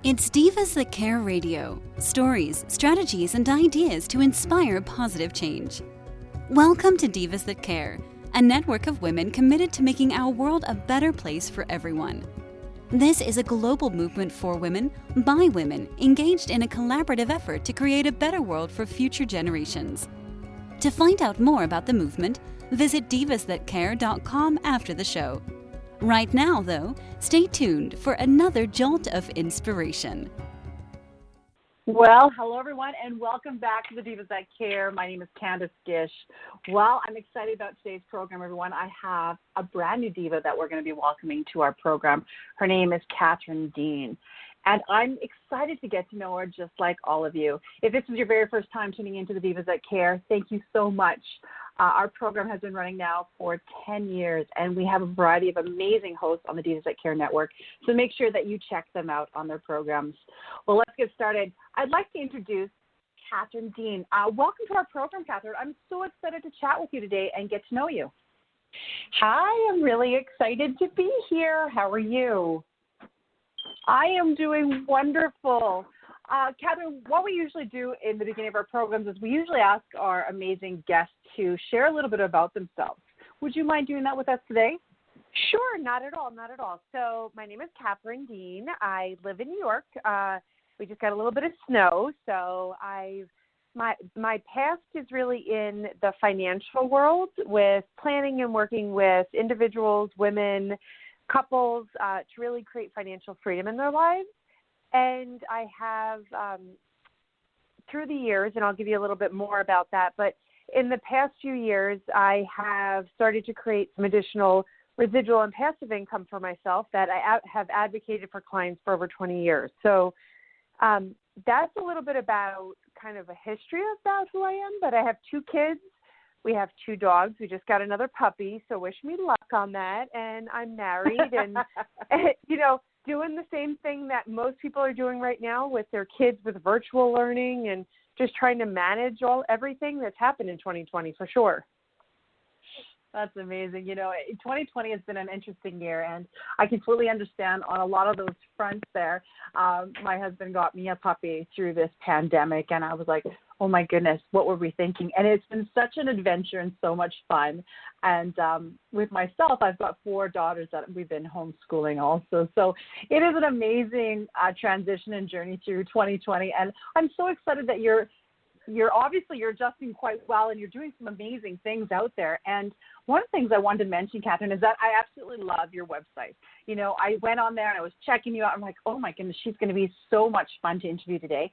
It's Divas That Care Radio. Stories, strategies, and ideas to inspire positive change. Welcome to Divas That Care, a network of women committed to making our world a better place for everyone. This is a global movement for women, by women, engaged in a collaborative effort to create a better world for future generations. To find out more about the movement, visit divasthatcare.com after the show. Right now, though, stay tuned for another jolt of inspiration. Well, hello everyone, and welcome back to the Divas That Care. My name is Candace Gish. Well, I'm excited about today's program, everyone. I have a brand new diva that we're going to be welcoming to our program. Her name is Katherine Dean, and I'm excited to get to know her just like all of you. If this is your very first time tuning into the Divas That Care, thank you so much. Our program has been running now for 10 years, and we have a variety of amazing hosts on the Divas That Care network, so make sure that you check them out on their programs. Well, let's get started. I'd like to introduce Katherine Dean. Welcome to our program, Katherine. I'm so excited to chat with you today and get to know you. Hi, I'm really excited to be here. How are you? I am doing wonderful. Katherine, what we usually do in the beginning of our programs is we usually ask our amazing guests to share a little bit about themselves. Would you mind doing that with us today? Sure, not at all. So my name is Katherine Dean. I live in New York. We just got a little bit of snow, so my past is really in the financial world with planning and working with individuals, women, couples to really create financial freedom in their lives. And I have, through the years, and I'll give you a little bit more about that, but in the past few years, I have started to create some additional residual and passive income for myself that I have advocated for clients for over 20 years. So that's a little bit about kind of a history about who I am, but I have 2 kids. We have 2 dogs. We just got another puppy, so wish me luck on that. And I'm married and, doing the same thing that most people are doing right now with their kids with virtual learning and just trying to manage everything that's happened in 2020 for sure. That's amazing. 2020 has been an interesting year, and I completely understand on a lot of those fronts there. My husband got me a puppy through this pandemic, and I was like, oh my goodness, what were we thinking? And it's been such an adventure and so much fun. And with myself, I've got 4 daughters that we've been homeschooling also. So it is an amazing transition and journey through 2020. And I'm so excited that you're obviously adjusting quite well and you're doing some amazing things out there. And one of the things I wanted to mention, Katherine, is that I absolutely love your website. I went on there and I was checking you out. I'm like, oh my goodness, she's going to be so much fun to interview today.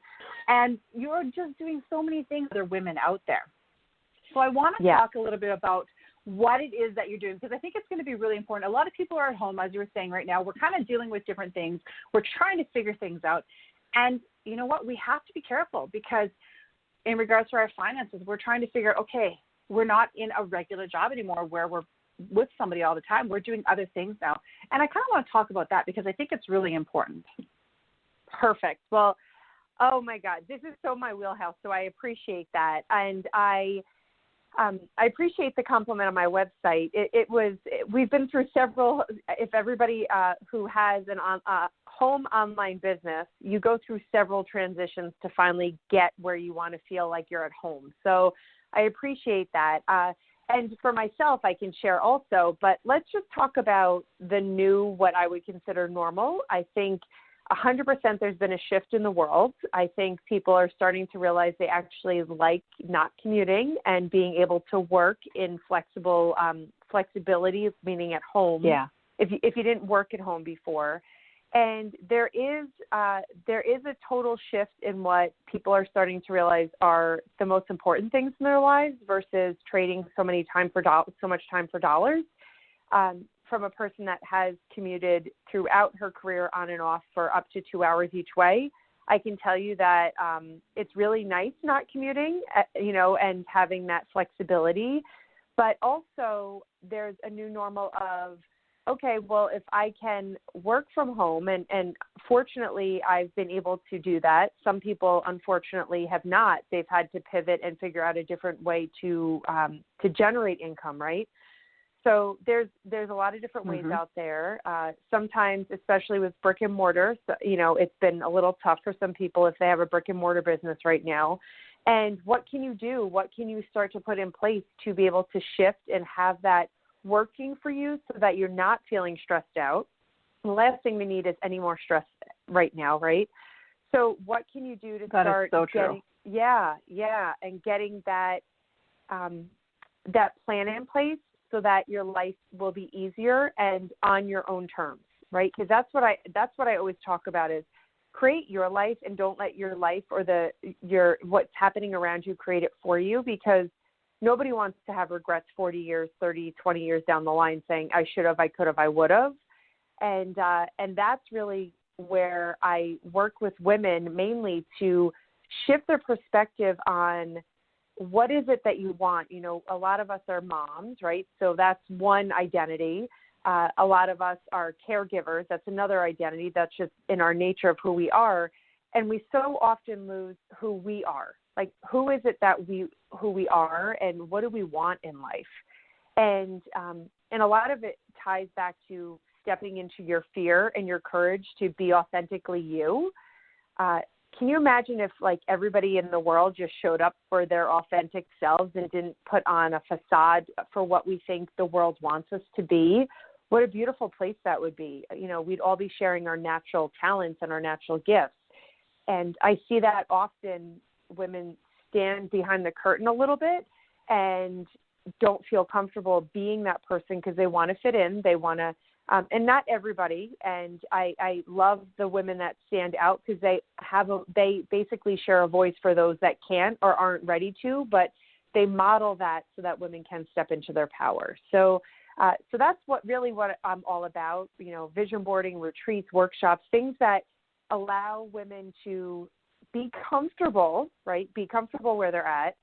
And you're just doing so many things for women out there. So I want to talk a little bit about what it is that you're doing, because I think it's going to be really important. A lot of people are at home, as you were saying right now. We're kind of dealing with different things. We're trying to figure things out. And you know what? We have to be careful, because in regards to our finances, we're trying to figure, okay, we're not in a regular job anymore where we're with somebody all the time. We're doing other things now. And I kind of want to talk about that because I think it's really important. Perfect. Well, oh my God, this is so my wheelhouse. So I appreciate that. And I appreciate the compliment on my website. We've been through several, if everybody who has a home online business, you go through several transitions to finally get where you want to feel like you're at home. So I appreciate that. And for myself, I can share also, but let's just talk about the new, what I would consider normal. I think 100% there's been a shift in the world. I think people are starting to realize they actually like not commuting and being able to work in flexibility, meaning at home. Yeah. If you didn't work at home before. And there is a total shift in what people are starting to realize are the most important things in their lives versus trading so much time for dollars. From a person that has commuted throughout her career on and off for up to 2 hours each way, I can tell you that it's really nice not commuting, and having that flexibility. But also there's a new normal of, okay, well, if I can work from home, and fortunately I've been able to do that. Some people, unfortunately, have not. They've had to pivot and figure out a different way to generate income, right? So there's a lot of different ways out there. Sometimes, especially with brick and mortar, so, it's been a little tough for some people if they have a brick and mortar business right now. And what can you do? What can you start to put in place to be able to shift and have that working for you so that you're not feeling stressed out? The last thing we need is any more stress right now, right? So what can you do to start getting, and getting that that plan in place so that your life will be easier and on your own terms, right? Because that's what I always talk about is create your life and don't let your life or what's happening around you create it for you, because nobody wants to have regrets 40 years, 30, 20 years down the line saying, I should have, I could have, I would have. And that's really where I work with women mainly to shift their perspective on what is it that you want. A lot of us are moms, right? So that's one identity. A lot of us are caregivers. That's another identity. That's just in our nature of who we are. And we so often lose who we are. Like, who is it who we are, and what do we want in life? And a lot of it ties back to stepping into your fear and your courage to be authentically you. Can you imagine if everybody in the world just showed up for their authentic selves and didn't put on a facade for what we think the world wants us to be? What a beautiful place that would be. We'd all be sharing our natural talents and our natural gifts. And I see that often women stand behind the curtain a little bit and don't feel comfortable being that person because they want to fit in. They want to, and not everybody. And I love the women that stand out because they basically share a voice for those that can't or aren't ready to, but they model that so that women can step into their power. So that's what I'm all about, vision boarding, retreats, workshops, things that allow women to be comfortable, right? Be comfortable where they're at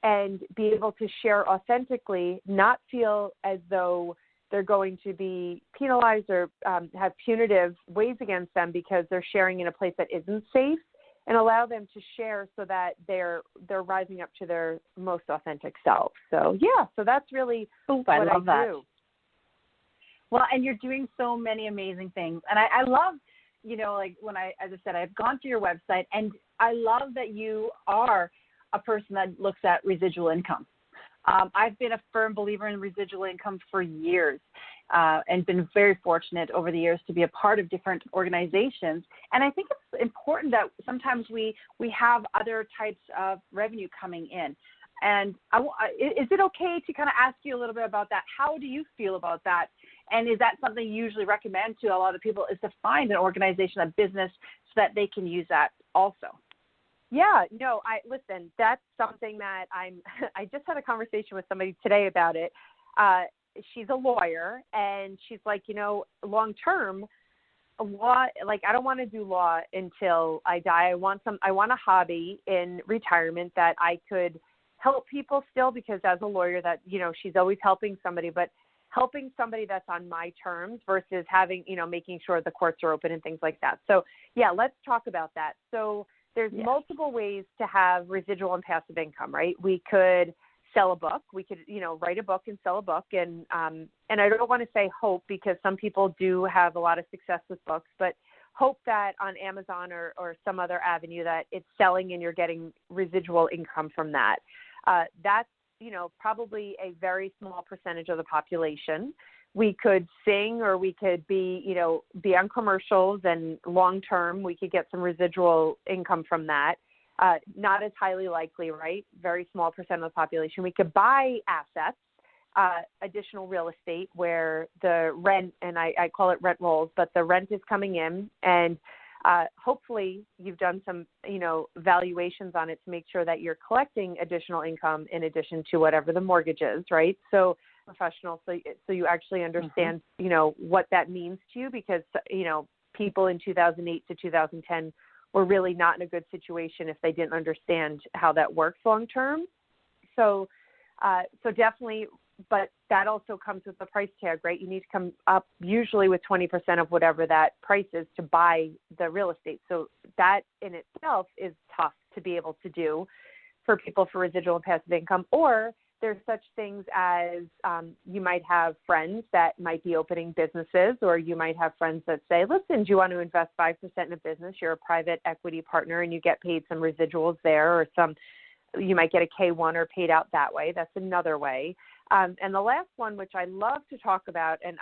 and be able to share authentically, not feel as though they're going to be penalized or have punitive ways against them because they're sharing in a place that isn't safe, and allow them to share so that they're rising up to their most authentic self. So that's really what I do. That. Well, and you're doing so many amazing things. And I love, as I said, I've gone to your website, and I love that you are a person that looks at residual income. I've been a firm believer in residual income for years and been very fortunate over the years to be a part of different organizations. And I think it's important that sometimes we have other types of revenue coming in. And is it okay to kind of ask you a little bit about that? How do you feel about that? And is that something you usually recommend to a lot of people, is to find an organization, a business, so that they can use that also? Yeah, no, listen, that's something that I just had a conversation with somebody today about it. She's a lawyer, and she's like, long term, law, I don't want to do law until I die. I want a hobby in retirement that I could help people still, because as a lawyer that, she's always helping somebody, but helping somebody that's on my terms versus having, making sure the courts are open and things like that. So yeah, let's talk about that. So there's multiple ways to have residual and passive income, right? We could sell a book. We could, write a book and sell a book. And I don't want to say hope, because some people do have a lot of success with books, but hope that on Amazon or some other avenue that it's selling and you're getting residual income from that. That's, probably a very small percentage of the population. We could sing, or we could be on commercials, and long-term, we could get some residual income from that. Not as highly likely, right? Very small percent of the population. We could buy assets, additional real estate where the rent, and I call it rent rolls, but the rent is coming in, and hopefully you've done some, valuations on it to make sure that you're collecting additional income in addition to whatever the mortgage is, right? So professional, so you actually understand, what that means to you, because, people in 2008 to 2010 were really not in a good situation if they didn't understand how that works long term. So definitely, but that also comes with the price tag, right? You need to come up usually with 20% of whatever that price is to buy the real estate. So that in itself is tough to be able to do for people for residual and passive income. Or there's such things as you might have friends that might be opening businesses, or you might have friends that say, listen, do you want to invest 5% in a business? You're a private equity partner and you get paid some residuals there, or you might get a K-1 or paid out that way. That's another way. And the last one, which I love to talk about, and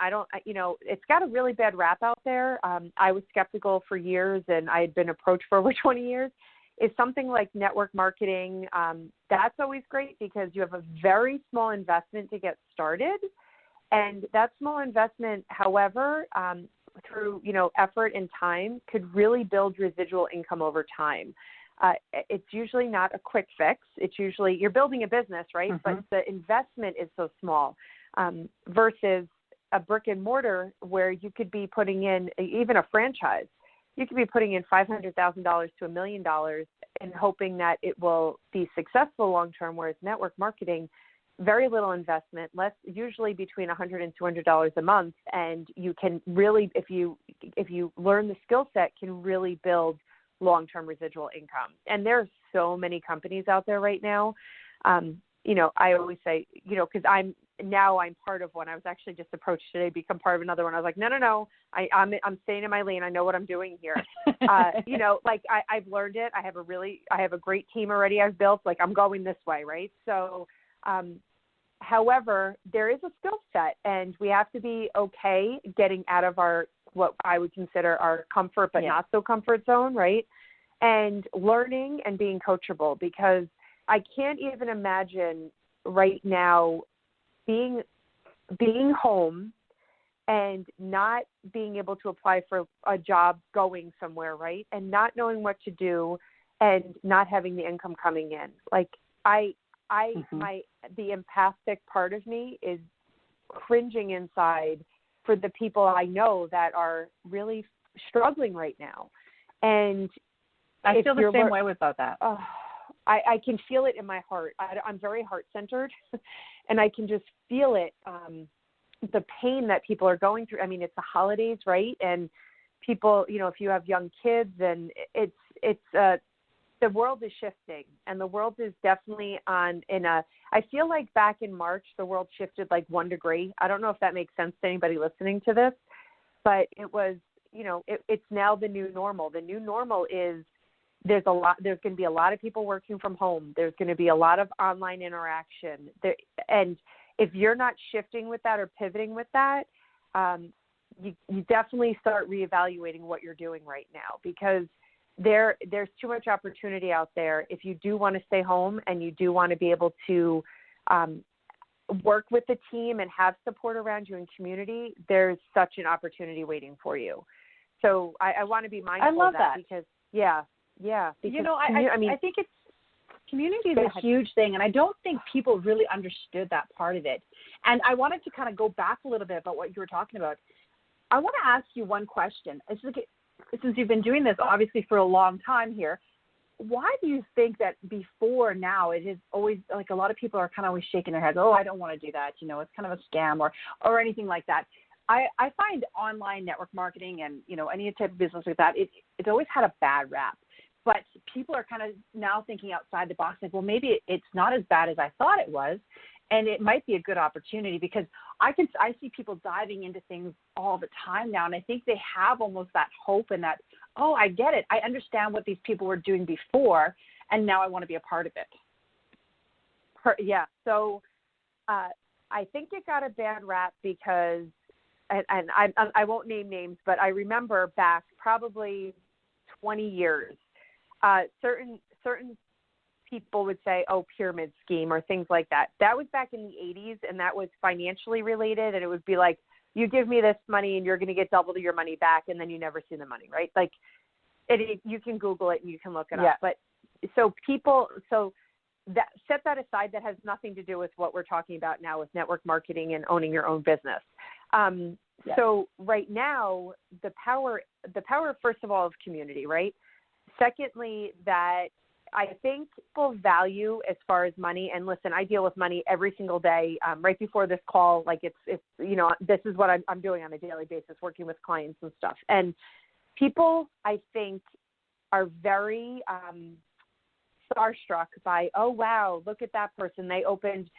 it's got a really bad rap out there. I was skeptical for years, and I had been approached for over 20 years, is something like network marketing. That's always great because you have a very small investment to get started. And that small investment, however, through, effort and time could really build residual income over time. It's usually not a quick fix. It's usually you're building a business, right? Mm-hmm. But the investment is so small versus a brick and mortar where you could be putting in even a franchise. You could be putting in $500,000 to $1 million and hoping that it will be successful long term, whereas network marketing, very little investment, less, usually between $100 and $200 a month, and you can really, if you learn the skill set, can really build long-term residual income. And there are so many companies out there right now. I always say, because I'm part of one. I was actually just approached today to become part of another one. I was like, no, I'm staying in my lane. I know what I'm doing here. I've learned it. I have a great team already I've built. Like I'm going this way, right? So, however, there is a skill set, and we have to be okay getting out of what I would consider our comfort, but not so comfort zone, right? And learning and being coachable, because I can't even imagine right now being home and not being able to apply for a job going somewhere, right? And not knowing what to do and not having the income coming in. Like the empathic part of me is cringing inside for the people I know that are really struggling right now. And I feel the same way about that. I can feel it in my heart. I'm very heart-centered, and I can just feel it, the pain that people are going through. I mean, it's the holidays, right? And people, if you have young kids, and the world is shifting, and the world is definitely I feel like back in March, the world shifted like 1 degree. I don't know if that makes sense to anybody listening to this, but it was, it's now the new normal. The new normal is there's going to be a lot of people working from home. There's going to be a lot of online interaction. And if you're not shifting with that or pivoting with that, you definitely start reevaluating what you're doing right now, because there's too much opportunity out there. If you do want to stay home and you do want to be able to work with the team and have support around you in community, there's such an opportunity waiting for you. So I want to be mindful of that, because because, I think community is a huge thing, and I don't think people really understood that part of it. And I wanted to kind of go back a little bit about what you were talking about. I want to ask you one question. Since you've been doing this, obviously, for a long time here, why do you think that before now it is always, like, a lot of people are kind of always shaking their heads, I don't want to do that, it's kind of a scam or anything like that. I find online network marketing and, any type of business like that, it's always had a bad rap. But people are kind of now thinking outside the box, like, well, maybe it's not as bad as I thought it was. And it might be a good opportunity, because I see people diving into things all the time now. And I think they have almost that hope and that, I get it. I understand what these people were doing before, and now I want to be a part of it. Yeah. So I think it got a bad rap because, and I won't name names, but I remember back probably 20 years, certain people would say, pyramid scheme or things like that. That was back in the 80s, and that was financially related, and it would be like, you give me this money and you're going to get double your money back, and then you never see the money, right? Like, you can Google it and you can look it up. But set that aside. That has nothing to do with what we're talking about now with network marketing and owning your own business. So right now, the power, first of all, of community, right? Secondly, that I think people value as far as money. And listen, I deal with money every single day. Right before this call, like it's this is what I'm doing on a daily basis, working with clients and stuff. And people, I think, are very starstruck by, oh, wow, look at that person. They opened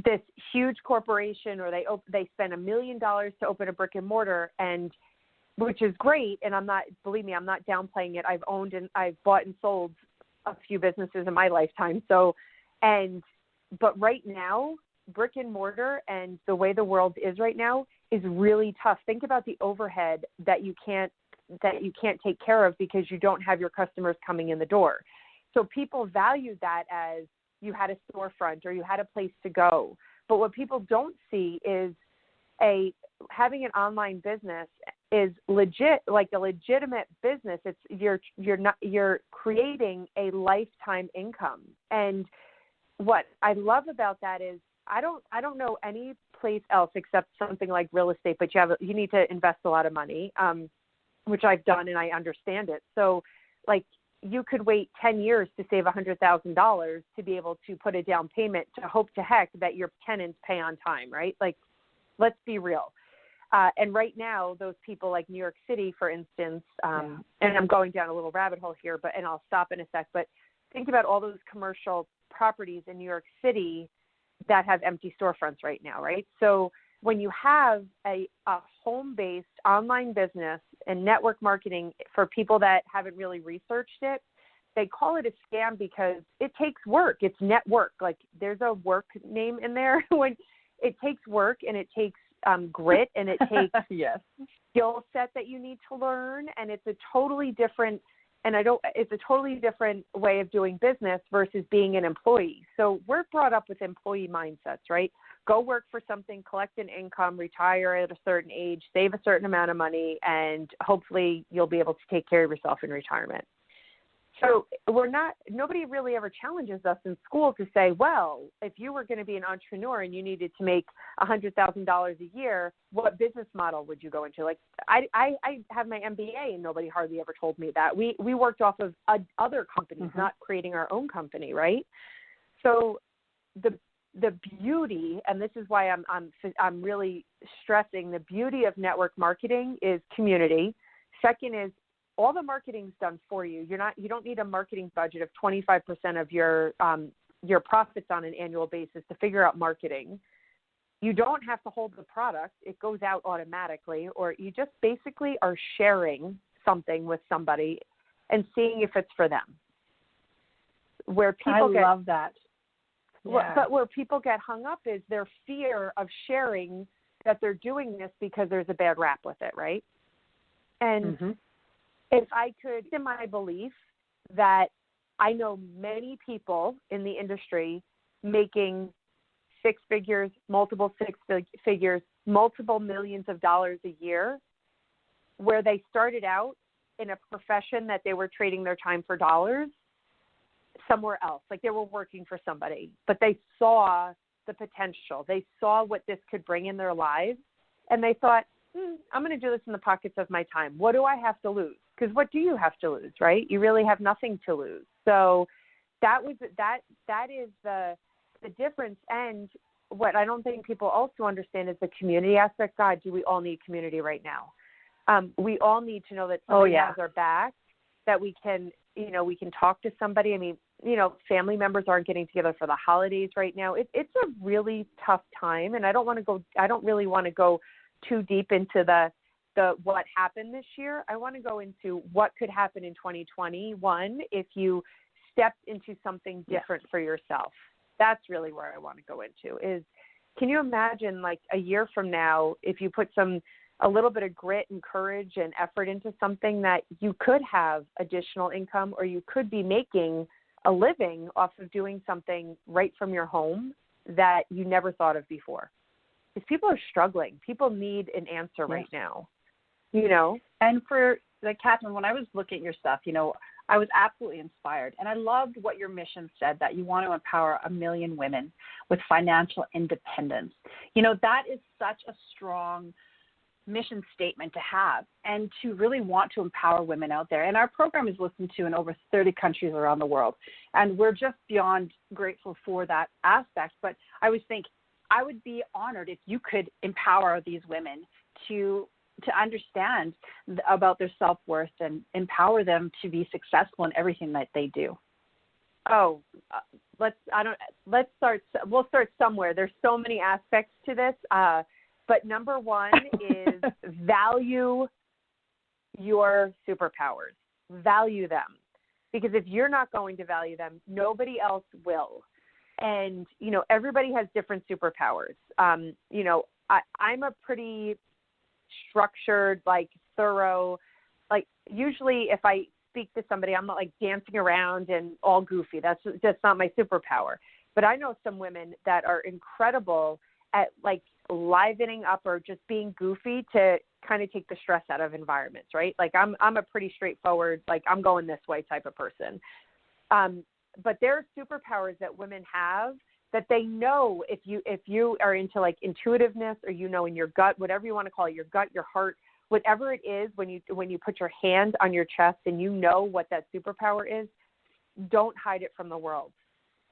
this huge corporation, or they spent $1 million to open a brick and mortar, and which is great. And believe me, I'm not downplaying it. I've owned and I've bought and sold a few businesses in my lifetime. But right now, brick and mortar and the way the world is right now is really tough. Think about the overhead that you can't take care of because you don't have your customers coming in the door. So people value that as you had a storefront or you had a place to go. But what people don't see is having an online business is legit, like a legitimate business. It's you're creating a lifetime income. And what I love about that is I don't know any place else except something like real estate, but you need to invest a lot of money, which I've done and I understand it. So like you could wait 10 years to save $100,000 to be able to put a down payment to hope to heck that your tenants pay on time, right? Like, let's be real. And right now, those people like New York City, for instance, and I'm going down a little rabbit hole here, and I'll stop in a sec, but think about all those commercial properties in New York City that have empty storefronts right now, right? So when you have a home-based online business and network marketing for people that haven't really researched it, they call it a scam because it takes work. It's network. Like there's a work name in there. When it takes work and it takes grit and it takes skill set that you need to learn, and it's a totally different way of doing business versus being an employee. So we're brought up with employee mindsets, right? Go work for something, collect an income, retire at a certain age, save a certain amount of money, and hopefully you'll be able to take care of yourself in retirement. So nobody really ever challenges us in school to say, well, if you were going to be an entrepreneur and you needed to make $100,000 a year, what business model would you go into? Like I have my MBA and nobody hardly ever told me that. We worked off of other companies, not creating our own company, right? So the beauty, and this is why I'm really stressing the beauty of network marketing is community. Second is all the marketing's done for you. You don't need a marketing budget of 25% of your profits on an annual basis to figure out marketing. You don't have to hold the product. It goes out automatically, or you just basically are sharing something with somebody and seeing if it's for them. Where people love that. Yeah. But where people get hung up is their fear of sharing that they're doing this because there's a bad rap with it, right? And if I could, in my belief that I know many people in the industry making six figures, multiple six figures, multiple millions of dollars a year, where they started out in a profession that they were trading their time for dollars somewhere else. Like they were working for somebody, but they saw the potential. They saw what this could bring in their lives, and they thought, I'm going to do this in the pockets of my time. What do I have to lose? Because what do you have to lose, right? You really have nothing to lose. So that is the difference. And what I don't think people also understand is the community aspect. God, do we all need community right now? We all need to know that somebody has our back, that we can talk to somebody. I mean, family members aren't getting together for the holidays right now. It's a really tough time, and I don't really want to go too deep into the what happened this year. I want to go into what could happen in 2021 if you stepped into something different for yourself. That's really where I want to go into is, can you imagine like a year from now, if you put a little bit of grit and courage and effort into something, that you could have additional income, or you could be making a living off of doing something right from your home that you never thought of before. Because people are struggling. People need an answer right now, And for Katherine, when I was looking at your stuff, I was absolutely inspired. And I loved what your mission said, that you want to empower 1 million women with financial independence. That is such a strong mission statement to have, and to really want to empower women out there. And our program is listened to in over 30 countries around the world. And we're just beyond grateful for that aspect. But I always think I would be honored if you could empower these women to understand about their self-worth and empower them to be successful in everything that they do. Oh, let's start. We'll start somewhere. There's so many aspects to this. But number one is value your superpowers. Value them. Because if you're not going to value them, nobody else will. And, everybody has different superpowers. I'm a pretty structured, thorough, usually if I speak to somebody, I'm not dancing around and all goofy. That's just not my superpower. But I know some women that are incredible at livening up or just being goofy to kind of take the stress out of environments, right? I'm a pretty straightforward, I'm going this way type of person. But there are superpowers that women have that they know if you are into intuitiveness or in your gut, whatever you want to call it, your gut, your heart, whatever it is, when you put your hand on your chest and what that superpower is, don't hide it from the world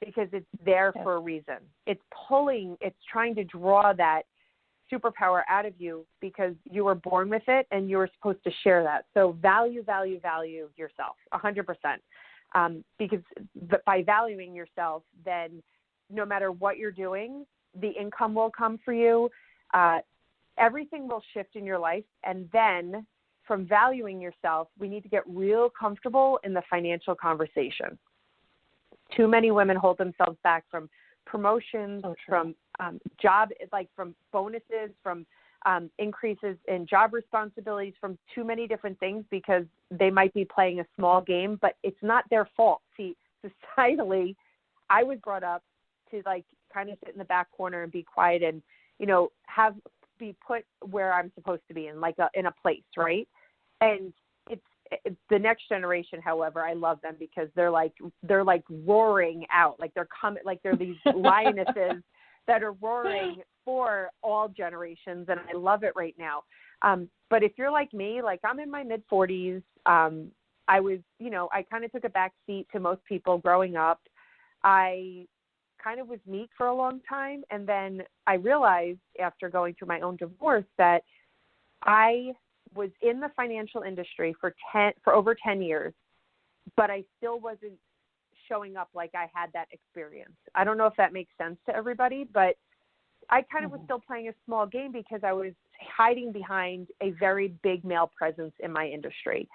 because it's there for a reason. It's trying to draw that superpower out of you because you were born with it and you were supposed to share that. So value yourself 100%. Because by valuing yourself, then no matter what you're doing, the income will come for you. Everything will shift in your life. And then from valuing yourself, we need to get real comfortable in the financial conversation. Too many women hold themselves back from promotions, from job, from bonuses, from increases in job responsibilities, from too many different things because they might be playing a small game, but it's not their fault. See, societally, I was brought up to kind of sit in the back corner and be quiet and, be put where I'm supposed to be in in a place, right? And it's the next generation, however, I love them because they're roaring out, they're coming, they're these lionesses that are roaring for all generations, and I love it right now. But if you're like me, I'm in my mid-40s, I was, I kind of took a back seat to most people growing up. I kind of was meek for a long time, and then I realized after going through my own divorce that I was in the financial industry for over 10 years, but I still wasn't showing up like I had that experience. I don't know if that makes sense to everybody, but I kind of was still playing a small game because I was hiding behind a very big male presence in my industry.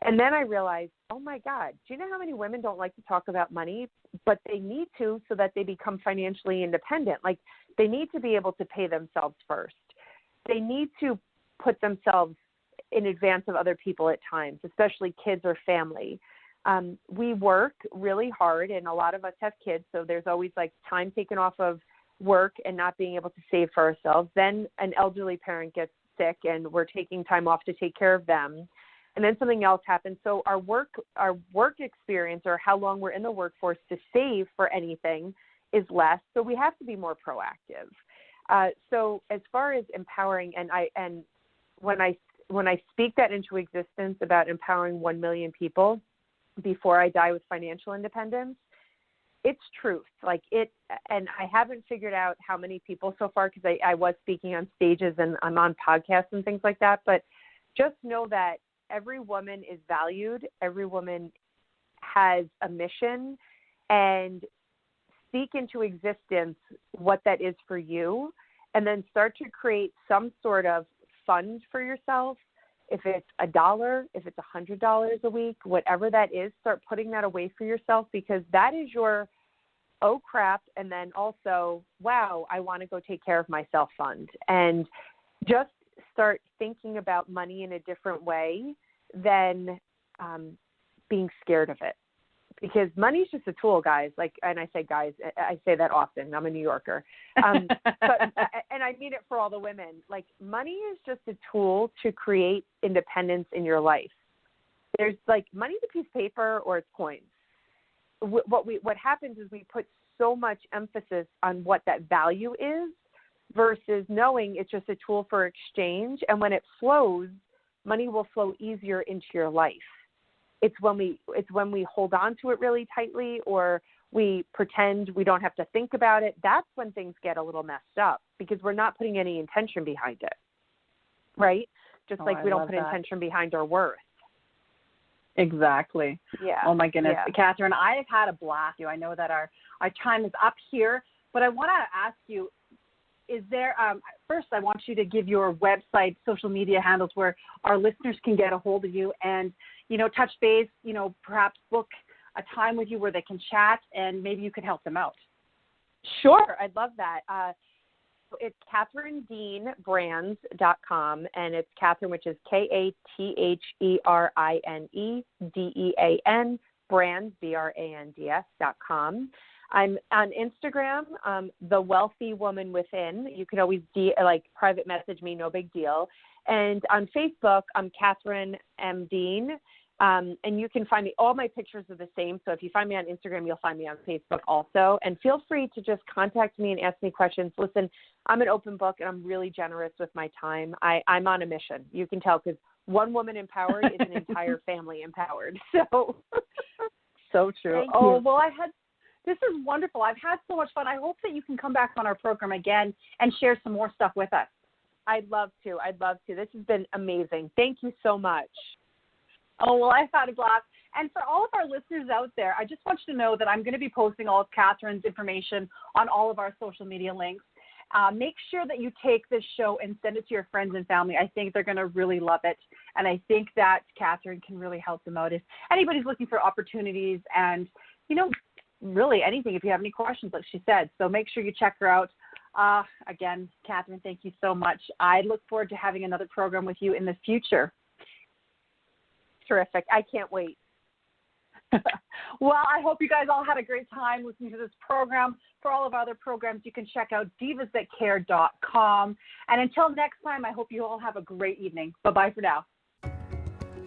And then I realized, oh my God, do you know how many women don't like to talk about money, but they need to so that they become financially independent? They need to be able to pay themselves first. They need to put themselves in advance of other people at times, especially kids or family. We work really hard, and a lot of us have kids, so there's always time taken off of work and not being able to save for ourselves. Then an elderly parent gets sick, and we're taking time off to take care of them. And then something else happens. So our work experience, or how long we're in the workforce to save for anything, is less. So we have to be more proactive. So as far as empowering, and when I speak that into existence about empowering 1 million people before I die with financial independence, it's truth. And I haven't figured out how many people so far because I was speaking on stages and I'm on podcasts and things like that. But just know that every woman is valued. Every woman has a mission, and speak into existence what that is for you, and then start to create some sort of fund for yourself. If it's $1, if it's $100 a week, whatever that is, start putting that away for yourself, because that is your, oh crap, and then also, wow, I want to go take care of myself fund. And just start thinking about money in a different way than being scared of it. Because money is just a tool, guys. And I say guys, I say that often. I'm a New Yorker. And I mean it for all the women. Money is just a tool to create independence in your life. There's money's a piece of paper or it's coins. What happens is we put so much emphasis on what that value is versus knowing it's just a tool for exchange. And when it flows, money will flow easier into your life. It's when we hold on to it really tightly, or we pretend we don't have to think about it. That's when things get a little messed up, because we're not putting any intention behind it, right? Just like we don't put intention behind our worth. Exactly. Yeah. Oh my goodness. Yeah. Katherine, I have had a blast. I know that our time is up here, but I want to ask you, is there, first I want you to give your website, social media handles where our listeners can get a hold of you and, touch base, perhaps book a time with you where they can chat and maybe you could help them out. Sure. I'd love that. It's KatherineDeanBrands.com, and it's Katherine, which is KathereneDean, Brands, BRANDS.com. I'm on Instagram, The Wealthy Woman Within. You can always private message me, no big deal. And on Facebook, I'm Katherine M. Dean. And you can find me, all my pictures are the same. So if you find me on Instagram, you'll find me on Facebook also. And feel free to just contact me and ask me questions. Listen, I'm an open book and I'm really generous with my time. I'm on a mission. You can tell, because one woman empowered is an entire family empowered. So true. Thank you. Well, this is wonderful. I've had so much fun. I hope that you can come back on our program again and share some more stuff with us. I'd love to. This has been amazing. Thank you so much. Oh, well, I've had a blast. And for all of our listeners out there, I just want you to know that I'm going to be posting all of Katherine's information on all of our social media links. Make sure that you take this show and send it to your friends and family. I think they're going to really love it. And I think that Katherine can really help them out if anybody's looking for opportunities and, really anything, if you have any questions, like she said. So make sure you check her out. Again, Katherine, thank you so much. I look forward to having another program with you in the future. Terrific. I can't wait. Well, I hope you guys all had a great time listening to this program. For all of our other programs, you can check out divasthatcare.com. And until next time, I hope you all have a great evening. Bye-bye for now.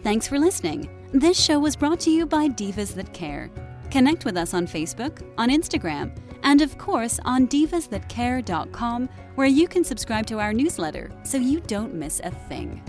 Thanks for listening. This show was brought to you by Divas That Care. Connect with us on Facebook, on Instagram, and of course on divasthatcare.com, where you can subscribe to our newsletter so you don't miss a thing.